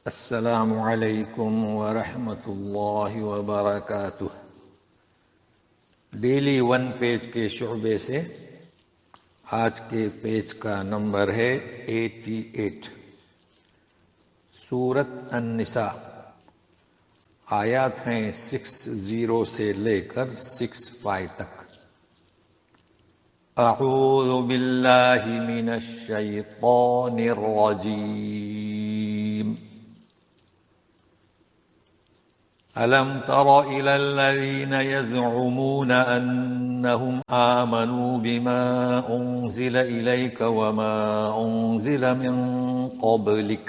السلام علیکم ورحمۃ اللہ وبرکاتہ۔ ڈیلی ون پیج کے شعبے سے آج کے پیج کا نمبر ہے 88۔ سورۃ النساء، آیات ہیں 60 سے لے کر 65 تک۔ اعوذ باللہ من الشیطان الرجیم۔ أَلَمْ تَرَ إِلَى الَّذِينَ يَزْعُمُونَ أَنَّهُمْ آمَنُوا بِمَا أُنزِلَ إِلَيْكَ وَمَا أُنزِلَ مِن قَبْلِكَ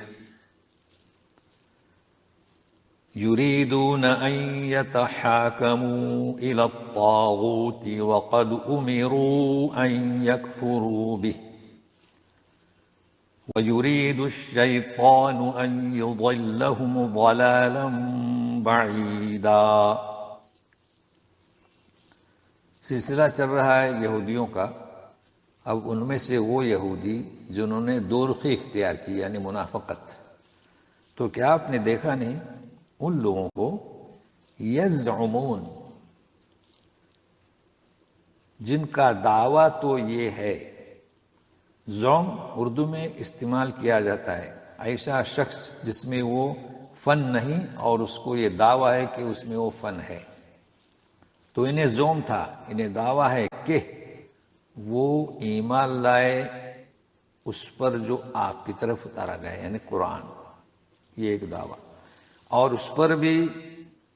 يُرِيدُونَ أَن يَتَحَاكَمُوا إِلَى الطَّاغُوتِ وَقَدْ أُمِرُوا أَن يَكْفُرُوا بِهِ وَيُرِيدُ الشَّيْطَانُ أَن يُضِلَّهُمْ ضَلَالًا بعیدا۔ سلسلہ چل رہا ہے یہودیوں کا۔ اب ان میں سے وہ یہودی جنہوں نے دو رخی اختیار کی، یعنی منافقت، تو کیا آپ نے دیکھا نہیں ان لوگوں کو یزعمون، جن کا دعویٰ تو یہ ہے، زعم اردو میں استعمال کیا جاتا ہے ایسا شخص جس میں وہ فن نہیں اور اس کو یہ دعویٰ ہے کہ اس میں وہ فن ہے، تو انہیں زوم تھا، انہیں دعویٰ ہے کہ وہ ایمان لائے اس پر جو آپ کی طرف اتارا گیا، یعنی قرآن، یہ ایک دعویٰ، اور اس پر بھی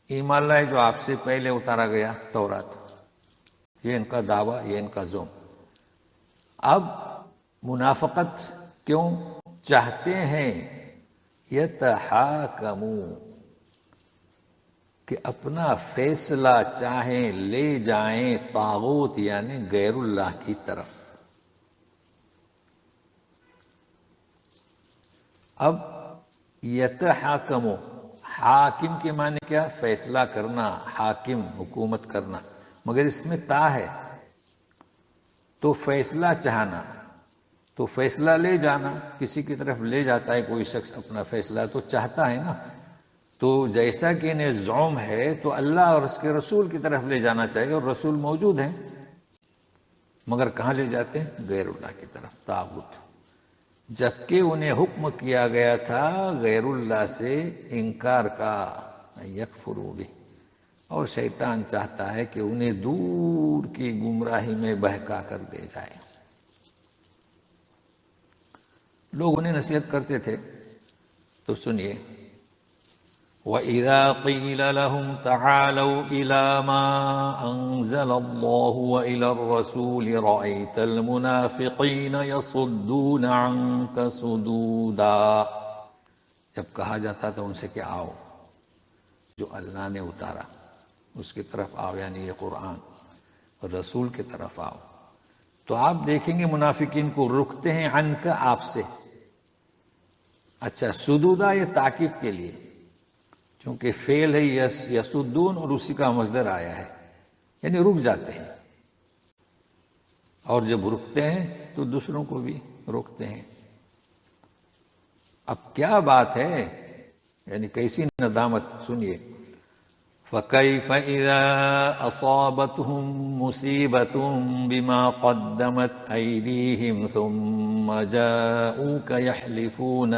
ایمان لائے جو آپ سے پہلے اتارا گیا، تورات۔ یہ ان کا دعویٰ، یہ ان کا زوم۔ اب منافقت کیوں چاہتے ہیں یتحاکموا، کہ اپنا فیصلہ چاہیں لے جائیں طاغوت یعنی غیر اللہ کی طرف۔ اب یتحاکموا، حاکم کے معنی کیا؟ فیصلہ کرنا، حاکم، حکومت کرنا، مگر اس میں تا ہے، تو فیصلہ چاہنا، تو فیصلہ لے جانا، کسی کی طرف لے جاتا ہے کوئی شخص اپنا فیصلہ تو چاہتا ہے نا، تو جیسا کہ انہیں زعم ہے تو اللہ اور اس کے رسول کی طرف لے جانا چاہیے، اور رسول موجود ہیں، مگر کہاں لے جاتے ہیں؟ غیر اللہ کی طرف، طاغوت، جبکہ انہیں حکم کیا گیا تھا غیر اللہ سے انکار کا، یکفروا بہ، اور شیطان چاہتا ہے کہ انہیں دور کی گمراہی میں بہکا کر دے جائے۔ لوگ انہیں نصیحت کرتے تھے، تو سنیے، وَإِذَا قِيلَ لَهُمْ تَعَالَوْا إِلَى مَا أَنزَلَ اللَّهُ وَإِلَى الرَّسُولِ رَأَيْتَ الْمُنَافِقِينَ يَصُدُّونَ عَنكَ صُدُودًا۔ جب کہا جاتا تھا ان سے کہ آؤ، جو اللہ نے اتارا اس کی طرف آؤ، یعنی یہ قرآن، رسول کی طرف آؤ، تو آپ دیکھیں گے منافقین کو رکتے ہیں عنک، آپ سے۔ اچھا، سدودا یہ تاکید کے لیے، کیونکہ فعل ہے یسدون اور اسی کا مصدر آیا ہے، یعنی رک جاتے ہیں، اور جب رکتے ہیں تو دوسروں کو بھی روکتے ہیں۔ اب کیا بات ہے، یعنی کیسی ندامت، سنیے، فَكَيْفَ إِذَا أَصَابَتْهُم مُّصِيبَةٌ بِمَا قَدَّمَتْ أَيْدِيهِمْ ثُمَّ جَاءُوكَ يَحْلِفُونَ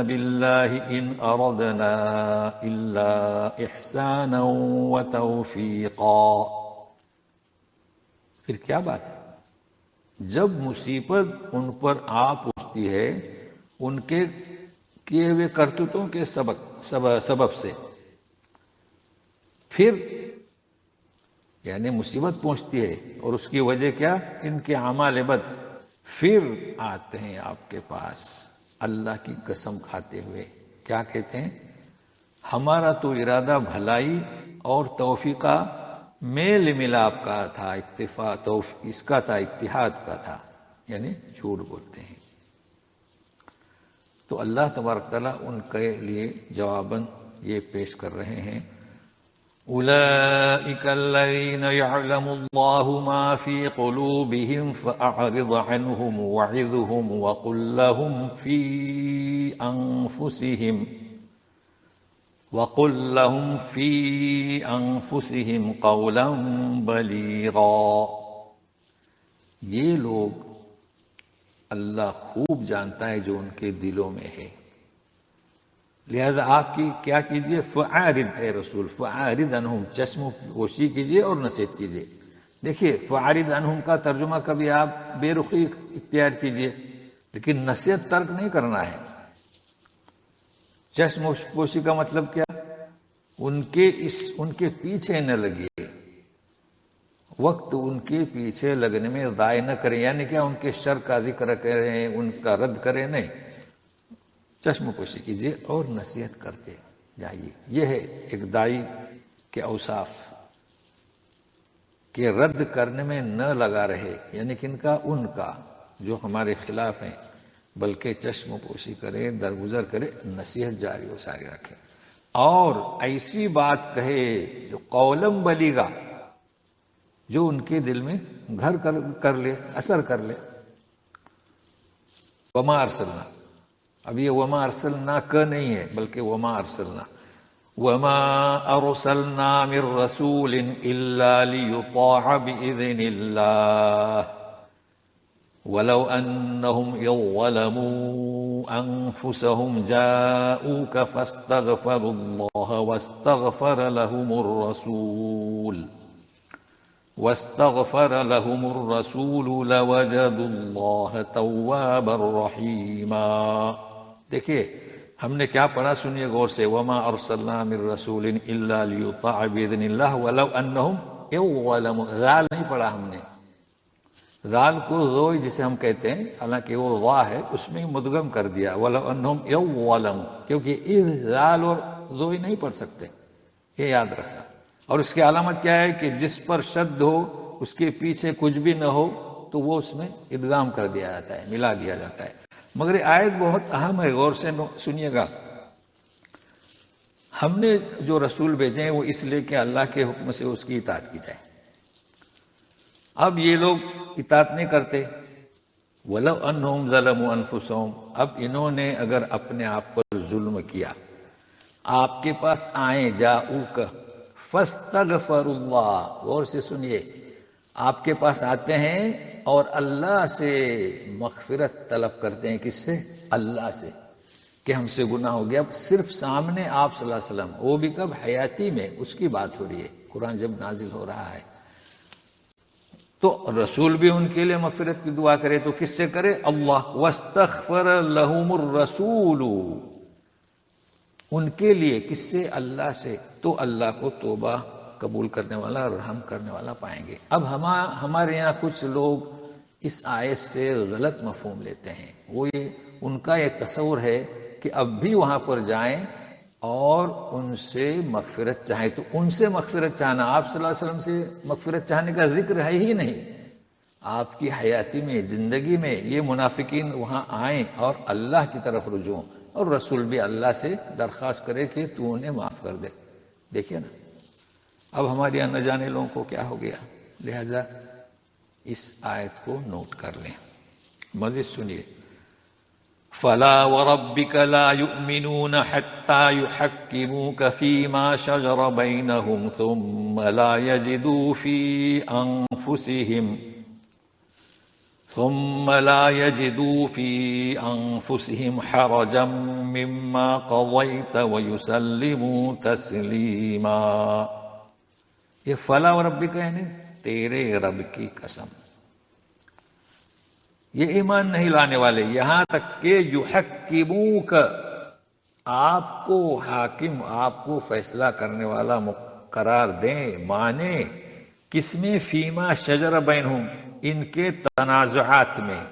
بِاللَّهِ إِنْ أَرَدْنَا إِلَّا إِحْسَانًا وَتَوْفِيقًا۔ پھر کیا بات ہے؟ جب مصیبت ان پر آ پہنچتی ہے ان کے کیے ہوئے کرتوتوں کے سبب سے، پھر یعنی مصیبت پہنچتی ہے اور اس کی وجہ کیا؟ ان کے اعمال بد، پھر آتے ہیں آپ کے پاس اللہ کی قسم کھاتے ہوئے، کیا کہتے ہیں؟ ہمارا تو ارادہ بھلائی اور توفیقہ میل ملاپ کا تھا، اتفاق اس کا تھا، اتحاد کا تھا، یعنی جھوٹ بولتے ہیں۔ تو اللہ تبارک تعالیٰ ان کے لیے جواباً یہ پیش کر رہے ہیں، أولئك الذين يعلم الله ما في قلوبهم فأعرض عنهم وعظهم وقل لهم في أنفسهم قولا بلیغا. یہ لوگ اللہ خوب جانتا ہے جو ان کے دلوں میں ہے، لہذا آپ کی کیا کیجئے؟ فَأَعْرِضْ، اے رسول، فَأَعْرِضْ عَنْهُمْ، چشم پوشی کیجئے اور نصیحت کیجئے. دیکھیے فَأَعْرِضْ عَنْهُمْ کا ترجمہ کبھی آپ بے رخی اختیار کیجئے، لیکن نصیحت ترک نہیں کرنا ہے. چشم پوشی کا مطلب کیا؟ ان کے پیچھے نہ لگیے، وقت ان کے پیچھے لگنے میں ضائع نہ کریں. یعنی کیا؟ ان کے شر کا ذکر کریں، ان کا رد کریں نہیں، چشم پوشی کیجیے اور نصیحت کرتے جائیے. یہ ہے ایک دائی کے اوصاف کہ رد کرنے میں نہ لگا رہے، یعنی کن کا؟ ان کا جو ہمارے خلاف ہیں، بلکہ چشم پوشی کرے، درگزر کرے، نصیحت جاری و ساری رکھے اور ایسی بات کہے جو قولم بلیغا، جو ان کے دل میں گھر کر لے، اثر کر لے. وما ارسلنا، اب یہ وما ارسلنا کا نہیں ہے بلکہ وما ارسلنا. وما ارسلنا من رسول الا ليطاع باذن الله ولو انهم ظلموا انفسهم جاءوك فاستغفروا الله واستغفر لهم الرسول لوجدوا الله توابا رحيما. دیکھیے ہم نے کیا پڑھا، سنیے غور سے. وما ارسلنا من رسول الا ليطاع باذن الله ولو انهم ظلموا، ذال نہیں پڑھا ہم نے. ذال کو ذوئی جسے ہم کہتے ہیں، حالانکہ وہ وا ہے، اس میں مدغم کر دیا ولو انهم ظلموا، کیونکہ اذ ذال اور ذوئی نہیں پڑھ سکتے، یہ یاد رکھنا. اور اس کی علامت کیا ہے کہ جس پر شد ہو اس کے پیچھے کچھ بھی نہ ہو تو وہ اس میں ادغام کر دیا جاتا ہے، ملا دیا جاتا ہے. مگر یہ آیت بہت اہم ہے، غور سے سنیے گا. ہم نے جو رسول بھیجے ہیں وہ اس لیے کہ اللہ کے حکم سے اس کی اطاعت کی جائے. اب یہ لوگ اطاعت نہیں کرتے. وَلَوْ أَنَّهُمْ ظَلَمُوا أَنفُسَهُمْ، اب انہوں نے اگر اپنے آپ پر ظلم کیا، آپ کے پاس آئیں، جاؤک فَاسْتَغْفَرُوا اللَّهَ، غور سے سنیے، آپ کے پاس آتے ہیں اور اللہ سے مغفرت طلب کرتے ہیں. کس سے؟ اللہ سے، کہ ہم سے گناہ ہو گیا. اب صرف سامنے آپ صلی اللہ علیہ وسلم، وہ بھی کب؟ حیاتی میں، اس کی بات ہو رہی ہے. قرآن جب نازل ہو رہا ہے تو رسول بھی ان کے لیے مغفرت کی دعا کرے تو کس سے کرے؟ اللہ. وَاسْتَغْفَرَ لَهُمُ الرَّسُولُ، ان کے لیے، کس سے؟ اللہ سے. تو اللہ کو توبہ قبول کرنے والا، رحم کرنے والا پائیں گے. اب ہمارے یہاں کچھ لوگ اس آیت سے غلط مفہوم لیتے ہیں. وہ ان کا یہ تصور ہے کہ اب بھی وہاں پر جائیں اور ان سے مغفرت چاہیں. تو ان سے مغفرت چاہنا، آپ صلی اللہ علیہ وسلم سے مغفرت چاہنے کا ذکر ہے ہی نہیں. آپ کی حیاتی میں، زندگی میں یہ منافقین وہاں آئیں اور اللہ کی طرف رجوع، اور رسول بھی اللہ سے درخواست کرے کہ تو انہیں معاف کر دے. دیکھیے نا، اب ہمارے یہاں نہ جانے لوگوں کو کیا ہو گیا. لہذا اس آیت کو نوٹ کر لیں. مزید سنیے. فَلَا وَرَبِّكَ لَا يُؤْمِنُونَ حَتَّى يُحَكِّمُوكَ فِي مَا شَجَرَ بَيْنَهُمْ ثُمَّ لَا يَجِدُوا فِي أَنفُسِهِمْ حَرَجًا مِّمَّا قَضَيْتَ وَيُسَلِّمُوا تَسْلِيمًا. یہ فَلَا وَرَبِّكَ یعنی تیرے رب کی قسم، یہ ایمان نہیں لانے والے، یہاں تک کہ یحکموک، آپ کو حاکم، آپ کو فیصلہ کرنے والا قرار دیں، مانیں. کس میں؟ فیما شجر بینہم، ان کے تنازعات میں.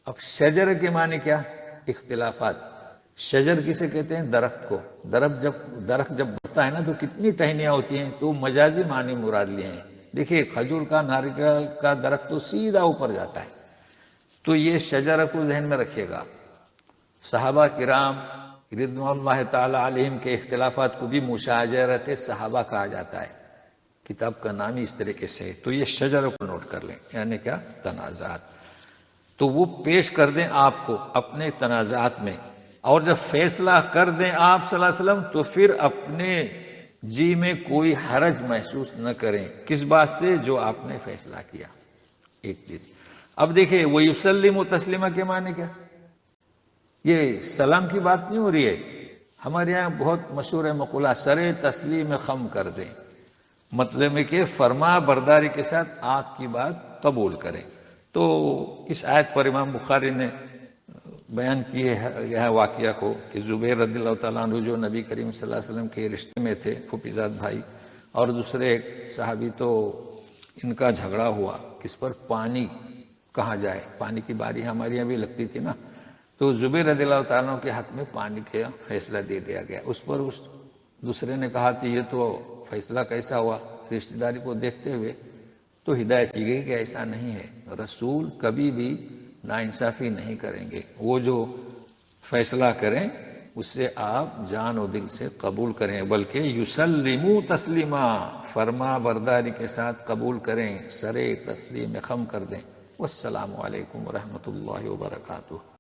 اب شجر کے معنی کیا؟ اختلافات. شجر کسے کہتے ہیں؟ درخت کو. درخت جب بڑھتا ہے نا تو کتنی ٹہنیاں ہوتی ہیں، تو مجازی معنی مراد لیے ہیں. دیکھیے کھجور کا، ناریل کا درخت تو سیدھا اوپر جاتا ہے، تو یہ شجر کو ذہن میں رکھیے گا. صحابہ کرام رضوان اللہ تعالی علیہم کے اختلافات کو بھی مشاجرت صحابہ کہا جاتا ہے. کتاب کا نام ہی اس طریقے سے ہے. تو یہ شجروں کو نوٹ کر لیں، یعنی کیا؟ تنازعات. تو وہ پیش کر دیں آپ کو اپنے تنازعات میں، اور جب فیصلہ کر دیں آپ صلی اللہ علیہ وسلم تو پھر اپنے جی میں کوئی حرج محسوس نہ کریں. کس بات سے؟ جو آپ نے فیصلہ کیا. ایک چیز. اب دیکھیں وَيُسَلِّمُ تسلیمہ کے معنی کیا؟ یہ سلام کی بات نہیں ہو رہی ہے. ہمارے یہاں بہت مشہور ہے مقولہ، سرے تسلیم خم کر دیں. مطلب ہے کہ فرما برداری کے ساتھ آپ کی بات قبول کریں. تو اس آیت پر امام بخاری نے بیان کی ہے یہ واقعہ کو کہ زبیر رضی اللہ تعالیٰ عنہ جو نبی کریم صلی اللہ علیہ وسلم کے رشتے میں تھے، پھوپھیزاد بھائی، اور دوسرے ایک صحابی، تو ان کا جھگڑا ہوا کس پر؟ پانی کہاں جائے. پانی کی باری ہمارے یہاں بھی لگتی تھی نا، تو زبیر رضی اللہ تعالیٰ عنہ کے حق میں پانی کا فیصلہ دے دیا گیا. اس پر اس دوسرے نے کہا کہ یہ تو فیصلہ کیسا ہوا رشتہ داری کو دیکھتے ہوئے؟ تو ہدایت کی گئی کہ ایسا نہیں ہے، رسول کبھی بھی ناانصافی نہیں کریں گے. وہ جو فیصلہ کریں اسے آپ جان و دل سے قبول کریں، بلکہ یسلمو تسلیما، فرما برداری کے ساتھ قبول کریں، سرے تسلیم خم کر دیں. والسلام علیکم ورحمۃ اللہ وبرکاتہ.